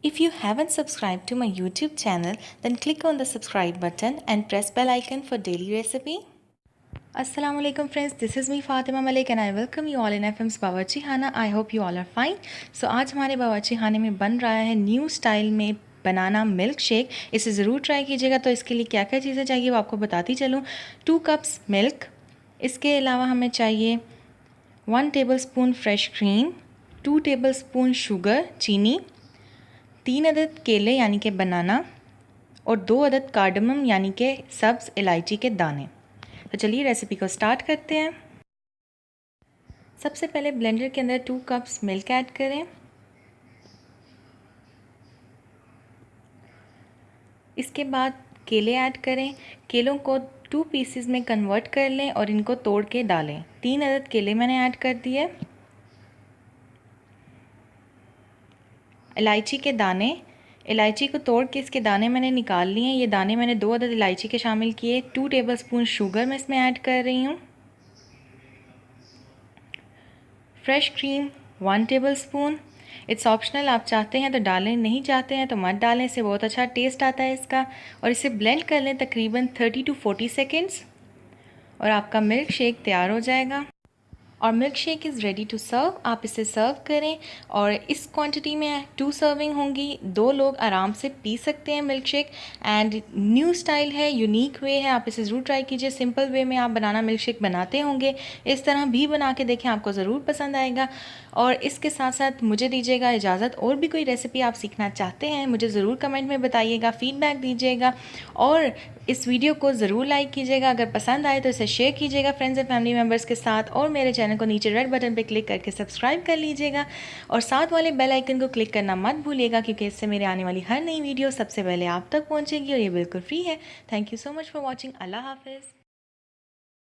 If you haven't subscribed to my YouTube channel, then click on the subscribe button and press bell icon for daily recipe. Assalamu alaikum friends, this is me Fatima Malik and I welcome you all in FM's बावर्ची खाना. I hope you all are fine. So आज हमारे बावर्ची खाने में बन रहा है न्यू स्टाइल में बनाना मिल्क शेक. इसे ज़रूर ट्राई कीजिएगा. तो इसके लिए क्या क्या चीज़ें चाहिए वो आपको बताती चलूँ. 2 कप्स मिल्क, इसके अलावा हमें चाहिए 1 tablespoon fresh cream, 2 tablespoon sugar चीनी, 3 अदद केले यानी कि बनाना और 2 अदद कार्डमम यानी कि सब्ज़ इलायची के दाने. तो चलिए रेसिपी को स्टार्ट करते हैं. सबसे पहले ब्लेंडर के अंदर 2 कप्स मिल्क ऐड करें. इसके बाद केले ऐड करें. केलों को 2 पीसेस में कन्वर्ट कर लें और इनको तोड़ के डालें. 3 अदद केले मैंने ऐड कर दिए. इलायची के दाने, इलायची को तोड़ के इसके दाने मैंने निकाल लिए हैं. ये दाने मैंने 2 अदद इलायची के शामिल किए. 2 टेबलस्पून शुगर मैं इसमें ऐड कर रही हूँ. Fresh cream 1 tablespoon. It's optional, आप चाहते हैं तो डालें, नहीं चाहते हैं तो मत डालें. इससे बहुत अच्छा टेस्ट आता है इसका. और इसे ब्लेंड कर लें तकरीबन 30 to 40 सेकेंड्स और आपका मिल्क शेक तैयार हो जाएगा. और milk shake is ready to serve. आप इसे सर्व करें और इस क्वांटिटी में 2 सर्विंग होंगी. 2 लोग आराम से पी सकते हैं milk shake. And new style है, यूनिक वे है. आप इसे ज़रूर ट्राई कीजिए. सिंपल वे में आप बनाना मिल्क शेक बनाते होंगे, इस तरह भी बना के देखें, आपको ज़रूर पसंद आएगा. और इसके साथ साथ मुझे दीजिएगा इजाज़त. और भी कोई रेसिपी आप सीखना चाहते हैं मुझे ज़रूर कमेंट में बताइएगा, फ़ीडबैक दीजिएगा. और इस वीडियो को ज़रूर लाइक कीजिएगा. अगर पसंद आए तो इसे शेयर कीजिएगा फ्रेंड्स एंड फैमिली मेम्बर्स के साथ. और मेरे चैनल को नीचे रेड बटन पे क्लिक करके सब्सक्राइब कर लीजिएगा. और साथ वाले बेल आइकन को क्लिक करना मत भूलिएगा, क्योंकि इससे मेरे आने वाली हर नई वीडियो सबसे पहले आप तक पहुंचेगी और ये बिल्कुल फ्री है. Thank you so much for watching. अल्लाह हाफिज़.